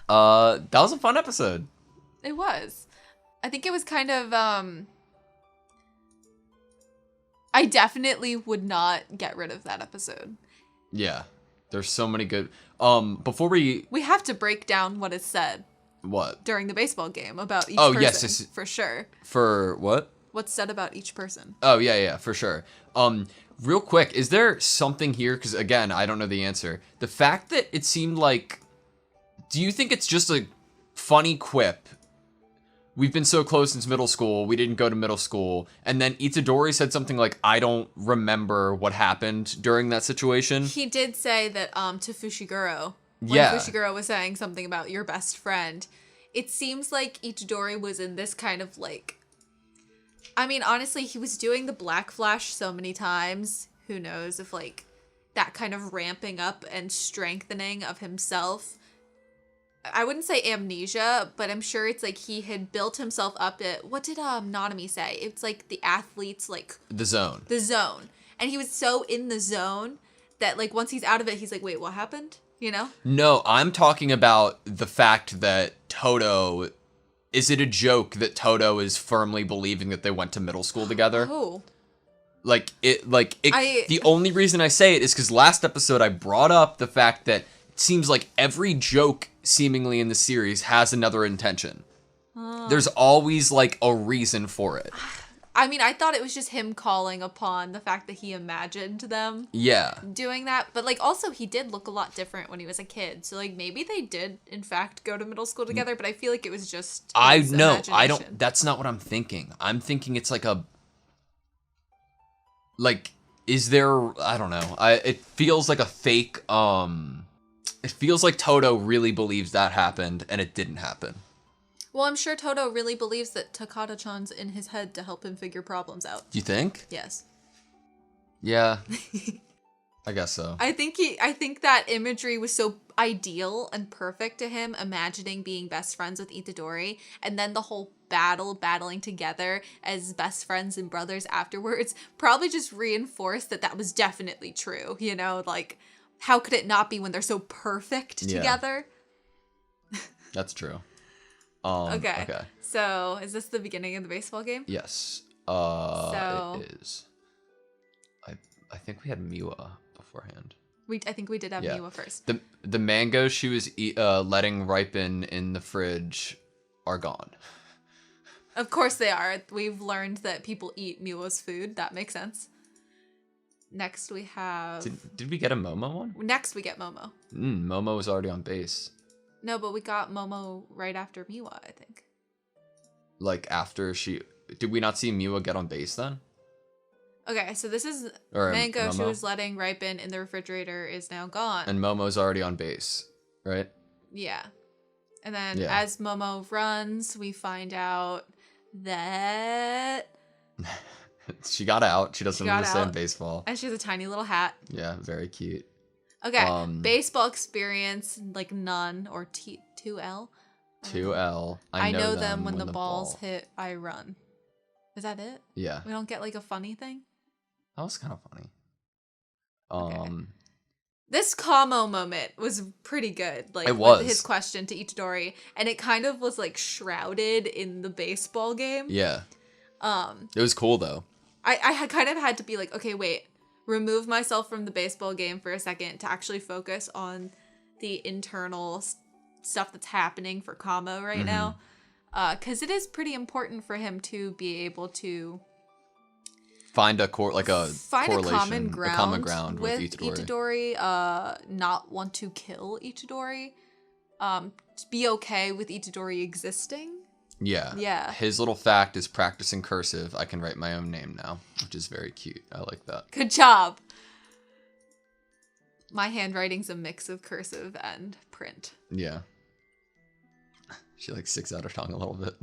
That was a fun episode. It was. I think it was kind of, I definitely would not get rid of that episode. Yeah. There's so many good, before we have to break down what is said. What? During the baseball game about each person. Yes. For sure. For what? What's said about each person. Oh, yeah, for sure. Real quick, is there something here? Because, again, I don't know the answer. The fact that it seemed like... Do you think it's just a funny quip? We've been so close since middle school. We didn't go to middle school. And then Itadori said something like, I don't remember what happened during that situation. He did say that to Fushiguro. When Fushiguro was saying something about your best friend. It seems like Itadori was in this kind of like... I mean, honestly, he was doing the Black Flash so many times. Who knows if, like, that kind of ramping up and strengthening of himself. I wouldn't say amnesia, but I'm sure it's like he had built himself up at... What did Nanami say? It's like the athletes, like... The zone. The zone. And he was so in the zone that, like, once he's out of it, he's like, wait, what happened? You know? No, I'm talking about the fact that Toto... Is it a joke that Toto is firmly believing that they went to middle school together? Oh. The only reason I say it is because last episode I brought up the fact that it seems like every joke seemingly in the series has another intention. There's always, like, a reason for it. I mean, I thought it was just him calling upon the fact that he imagined them doing that. But, like, also he did look a lot different when he was a kid. So, like, maybe they did, in fact, go to middle school together. But I feel like it was just his imagination. That's not what I'm thinking. I'm thinking it's like a... Like, is there... I don't know. It feels like a fake... It feels like Toto really believes that happened and it didn't happen. Well, I'm sure Toto really believes that Takada-chan's in his head to help him figure problems out. Do you think? Yes. Yeah. I guess so. I think that imagery was so ideal and perfect to him, imagining being best friends with Itadori, and then the whole battling together as best friends and brothers afterwards, probably just reinforced that was definitely true. You know, like, how could it not be when they're so perfect together? That's true. Okay. So, is this the beginning of the baseball game? Yes. It is. I think we had Miwa beforehand. I think we did have Miwa first. The mangoes she was letting ripen in the fridge are gone. Of course they are. We've learned that people eat Miwa's food. That makes sense. Next we have... Did we get a Momo one? Next we get Momo. Momo was already on base. No, but we got Momo right after Miwa, I think. Like, after she... Did we not see Miwa get on base then? Okay, so this is mango she was letting ripen in the refrigerator is now gone. And Momo's already on base, right? Yeah. And then as Momo runs, we find out that... She got out. She doesn't understand baseball. And she has a tiny little hat. Yeah, very cute. Okay, baseball experience, like none, or 2L. 2L. I know them when the balls hit, I run. Is that it? Yeah. We don't get like a funny thing? That was kind of funny. Okay. This Kamo moment was pretty good. Like, it was. With his question to Itadori, and it kind of was like shrouded in the baseball game. Yeah. It was cool though. I had kind of had to be like, okay, wait, remove myself from the baseball game for a second to actually focus on the internal stuff that's happening for Kamo right now. Because it is pretty important for him to be able to find a correlation, common ground with Itadori. Not want to kill Itadori. To be okay with Itadori existing. Yeah. His little fact is practicing cursive. I can write my own name now, which is very cute. I like that. Good job. My handwriting's a mix of cursive and print. Yeah. She like sticks out her tongue a little bit.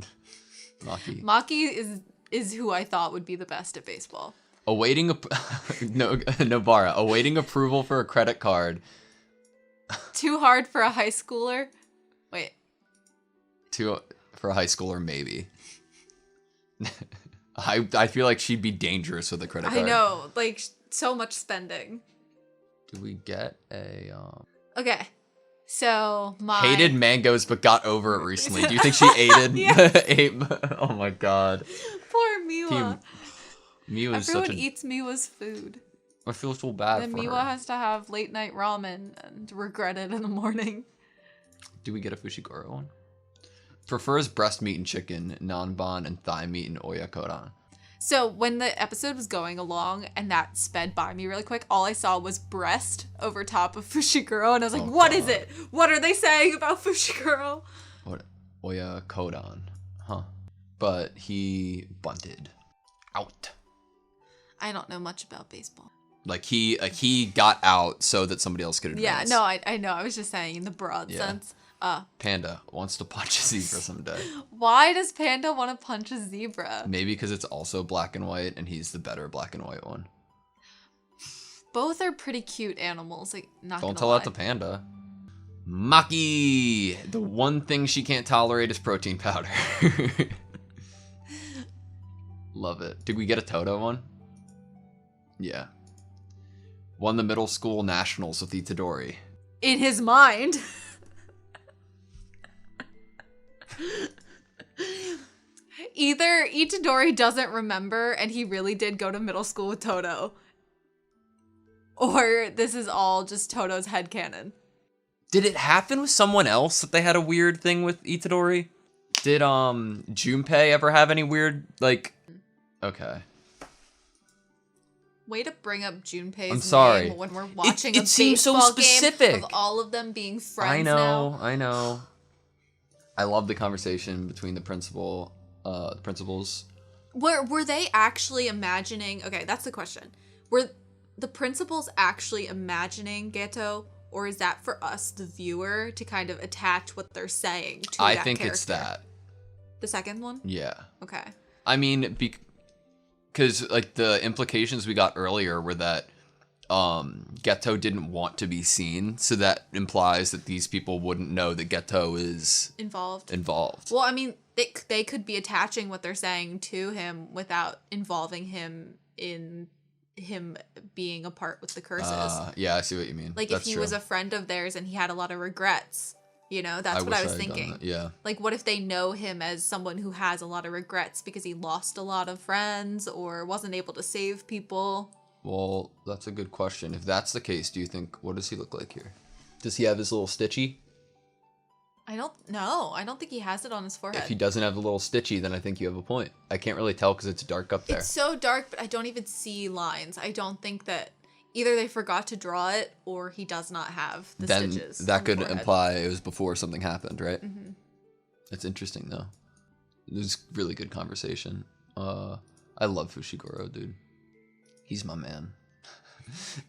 Maki is who I thought would be the best at baseball. Awaiting Nobara. Awaiting approval for a credit card. Too hard for a high schooler? Wait. For a high schooler, maybe. I feel like she'd be dangerous with a credit card. I know, like so much spending. Do we get a Okay. So my hated mangoes but got over it recently. Do you think she ate? Oh my god. Poor Miwa. Miwa is Everyone eats Miwa's food. I feel so bad Then for Miwa her. has to have late night ramen and regret it in the morning. Do we get a Fushiguro one? Prefers breast meat and chicken, nanban and thigh meat and oyakodon. So when the episode was going along and that sped by me really quick, all I saw was breast over top of Fushiguro, and I was like, "What is it? What are they saying about Fushiguro?" What? Oyakodon. Huh. But he bunted. Out. I don't know much about baseball. Like he got out so that somebody else could advance. Yeah, no, I know. I was just saying in the broad sense. Panda wants to punch a zebra someday. Why does Panda want to punch a zebra? Maybe because it's also black and white, and he's the better black and white one. Both are pretty cute animals. Like, Don't tell that to Panda. Maki! The one thing she can't tolerate is protein powder. Love it. Did we get a Toto one? Yeah. Won the middle school nationals with Itadori. In his mind. Either Itadori doesn't remember and he really did go to middle school with Toto, or this is all just Toto's headcanon. Did it happen with someone else that they had a weird thing with Itadori? Did Junpei ever have any weird, like... Okay. Way to bring up Junpei's I'm sorry. name when we're watching it a seems so baseball specific. game of all of them being friends now. I know. I love the conversation between the principals. Were they actually imagining... Okay, that's the question. Were the principals actually imagining Geto, or is that for us, the viewer, to kind of attach what they're saying to I that think character? it's that. The second one? Yeah. Okay. I mean, because like the implications we got earlier were that Geto didn't want to be seen, so that implies that these people wouldn't know that Geto is Involved. Well, I mean, they could be attaching what they're saying to him without involving him in him being a part with the curses. Yeah, I see what you mean. Like, That's if he true. was a friend of theirs and he had a lot of regrets, you know, that's what I was thinking. Yeah. Like, what if they know him as someone who has a lot of regrets because he lost a lot of friends or wasn't able to save people? Well, that's a good question. If that's the case, do you think, what does he look like here? Does he have his little stitchy? I don't know. I don't think he has it on his forehead. If he doesn't have the little stitchy, then I think you have a point. I can't really tell because it's dark up there. It's so dark, but I don't even see lines. I don't think that either they forgot to draw it or he does not have the stitches. Then that could imply it was before something happened, right? Mm-hmm. It's interesting, though. It was really good conversation. I love Fushiguro, dude. He's my man.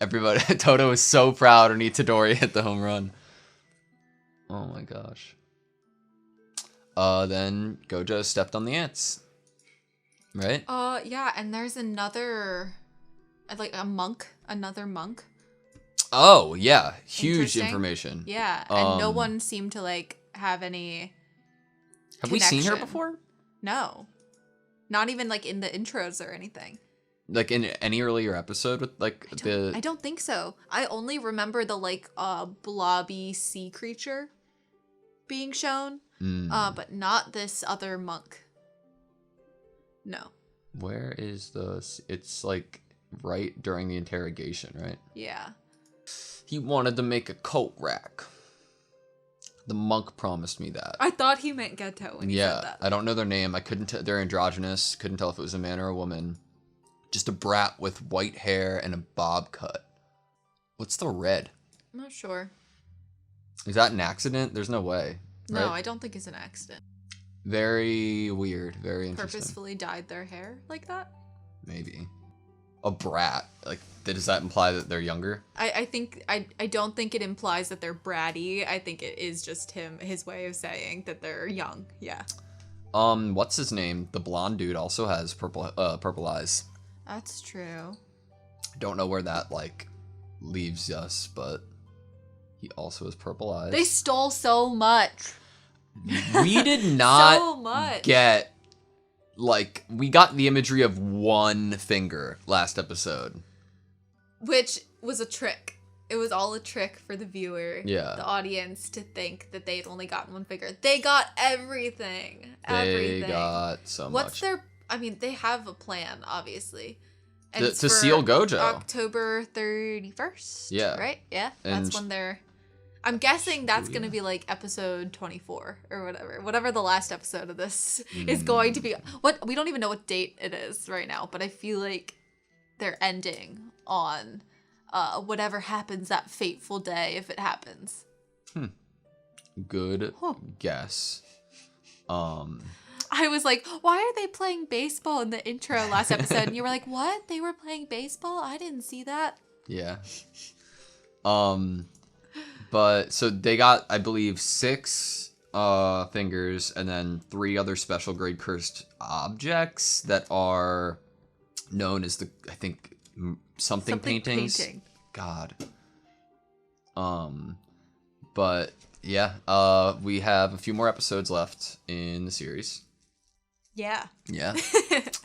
Everybody, Toto was so proud when Itadori hit the home run. Oh my gosh. Then Gojo stepped on the ants. Right? Yeah, and there's another, like another monk. Oh, yeah. Huge information. Yeah, and no one seemed to, like, have any Have we seen her before? No. Not even, like, in the intros or anything. Like in any earlier episode with like I don't think so. I only remember the like blobby sea creature being shown, but not this other monk. No. Where is the? It's like right during the interrogation, right? Yeah. He wanted to make a coat rack. The monk promised me that. I thought he meant Geto when he said that. I don't know their name. I couldn't. They're androgynous. Couldn't tell if it was a man or a woman. Just a brat with white hair and a bob cut. What's the red? I'm not sure. Is that an accident? There's no way. No, right? I don't think it's an accident. Very weird. Very interesting. Purposefully dyed their hair like that? Maybe. A brat. Like, does that imply that they're younger? I don't think it implies that they're bratty. I think it is just his way of saying that they're young. Yeah. What's his name? The blonde dude also has purple eyes. That's true. Don't know where that, like, leaves us, but he also has purple eyes. They stole so much. We did not so much. get, like, we got the imagery of one finger last episode. Which was a trick. it was all a trick for the viewer, Yeah. the audience, to think that they'd only gotten one figure. They got everything. They got so What's much. they have a plan, obviously. And To it's for seal Gojo. October 31st. Yeah. Right? Yeah. And That's when they're... I'm guessing that's going to be like episode 24 or whatever. Whatever the last episode of this is going to be. We don't even know what date it is right now, but I feel like they're ending on whatever happens that fateful day, if it happens. Good guess. I was like, why are they playing baseball in the intro last episode? And you were like, what? They were playing baseball? I didn't see that. Yeah. But so they got, I believe, 6 fingers and then 3 other special grade cursed objects that are known as something paintings. Painting. God. But yeah, we have a few more episodes left in the series. Yeah. Yeah.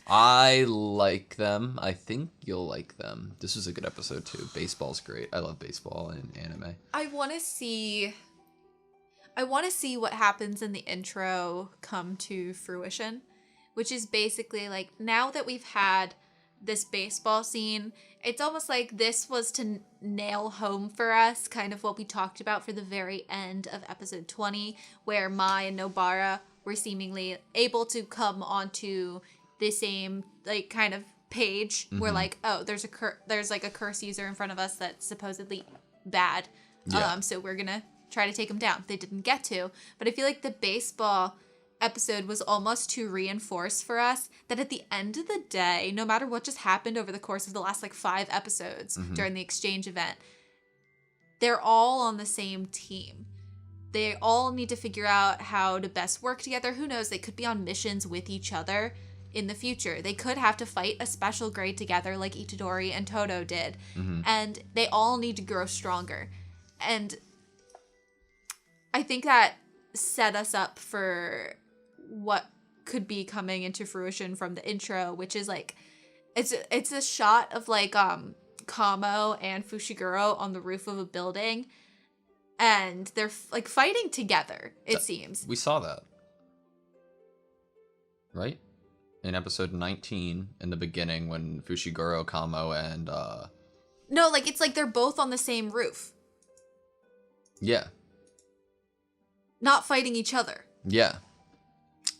I like them. I think you'll like them. This was a good episode too. Baseball's great. I love baseball and anime. I want to see what happens in the intro come to fruition, which is basically like, now that we've had this baseball scene, it's almost like this was to nail home for us kind of what we talked about for the very end of episode 20, where Mai and Nobara were seemingly able to come onto the same like kind of page where like, oh, there's like a curse user in front of us that's supposedly bad. Yeah. So we're gonna try to take him down. They didn't get to, but I feel like the baseball episode was almost to reinforce for us that at the end of the day, no matter what just happened over the course of the last like 5 episodes during the exchange event, they're all on the same team. They all need to figure out how to best work together. Who knows? They could be on missions with each other in the future. They could have to fight a special grade together like Itadori and Todo did. And they all need to grow stronger. And I think that set us up for what could be coming into fruition from the intro, which is like, it's a shot of like Kamo and Fushiguro on the roof of a building. And they're like fighting together, it seems. We saw that. Right? In episode 19, in the beginning, when Fushiguro, Kamo, and... No, like, it's like they're both on the same roof. Yeah. Not fighting each other. Yeah.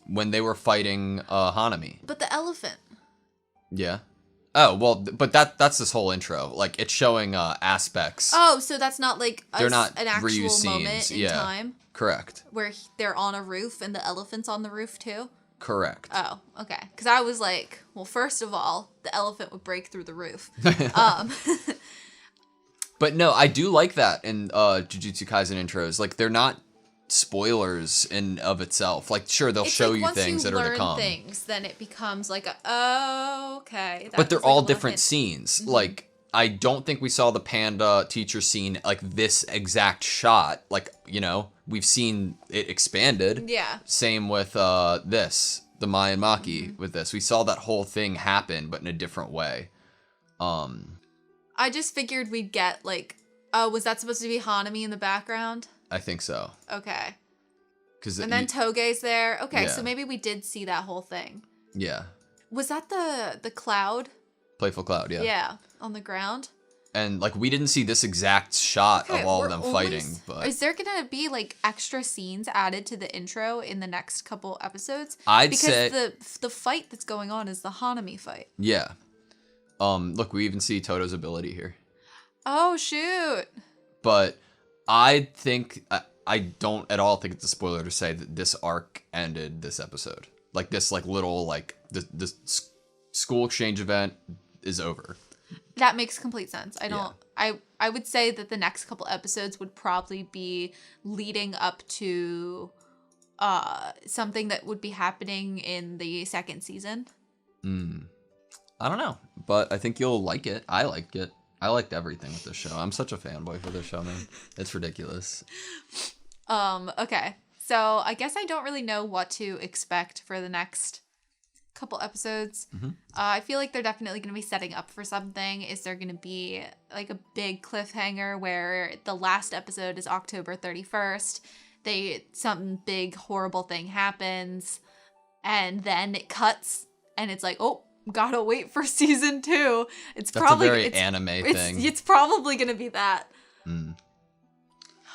When they were fighting Hanami. But the elephant. Yeah. Oh, well, but that's this whole intro. Like, it's showing aspects. Oh, so that's not like They're not an actual reused moment scenes. in time? Correct. Where they're on a roof and the elephant's on the roof too? Correct. Oh, okay. Because I was like, well, first of all, the elephant would break through the roof. But no, I do like that in Jujutsu Kaisen intros. Like, they're not spoilers in of itself. Like, sure, they'll show like you things that are to come. Once you learn things, then it becomes like, oh, okay. But they're was like all a little different hint. scenes. Like, I don't think we saw the panda teacher scene like this exact shot. Like, you know, we've seen it expanded. Yeah. Same with this, the Mai and Maki with this. We saw that whole thing happen, but in a different way. I just figured we'd get like, oh, was that supposed to be Hanami in the background? I think so. Okay. And then Toge's there. Okay, Yeah. so maybe we did see that whole thing. Yeah. Was that the cloud? Playful Cloud, yeah. Yeah, on the ground. And like we didn't see this exact shot of all of them fighting, but is there gonna be like extra scenes added to the intro in the next couple episodes? I'd say because the fight that's going on is the Hanami fight. Yeah. Look, we even see Toto's ability here. Oh shoot! But I think I don't at all think it's a spoiler to say that this arc ended this episode. Like this, like little like the school exchange event is over. That makes complete sense. I would say that the next couple episodes would probably be leading up to something that would be happening in the second season. I don't know, but I think you'll like it. I liked it. I liked everything with this show. I'm such a fanboy for this show, man. It's ridiculous. Okay. So I guess I don't really know what to expect for the next couple episodes. Mm-hmm. I feel like they're definitely going to be setting up for something. Is there going to be like a big cliffhanger where the last episode is October 31st? Some big horrible thing happens, and then it cuts, and it's like, oh, gotta wait for season 2. That's probably a very anime thing. It's probably going to be that.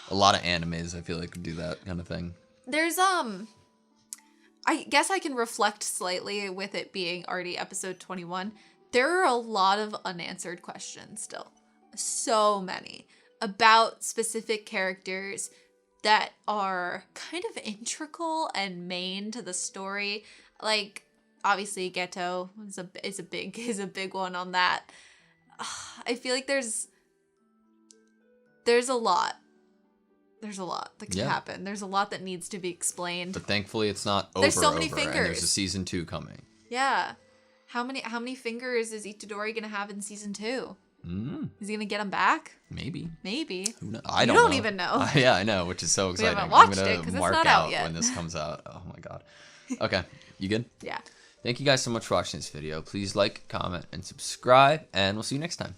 A lot of animes, I feel like, do that kind of thing. There's I guess I can reflect slightly with it being already episode 21. There are a lot of unanswered questions still. So many. About specific characters that are kind of integral and main to the story. Like, obviously, Geto is a big one on that. I feel like there's a lot. There's a lot that can happen. There's a lot that needs to be explained. But thankfully, it's not over. There's so many fingers. And there's a season 2 coming. Yeah. How many fingers is Itadori gonna have in season 2? Is he gonna get them back? Maybe. Who knows? I don't know. You don't even know. Yeah, I know, which is so exciting. We haven't watched I'm it because it's mark not out yet. when this comes out. Oh my god. Okay, you good? Yeah. Thank you guys so much for watching this video. Please like, comment, and subscribe, and we'll see you next time.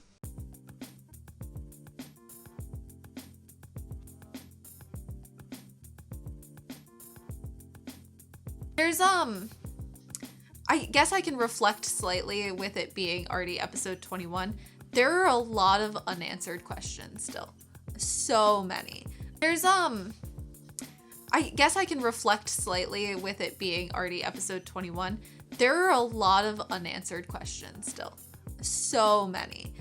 There's I guess I can reflect slightly with it being already episode 21. There are a lot of unanswered questions still. So many. There's I guess I can reflect slightly with it being already episode 21. There are a lot of unanswered questions still. So many.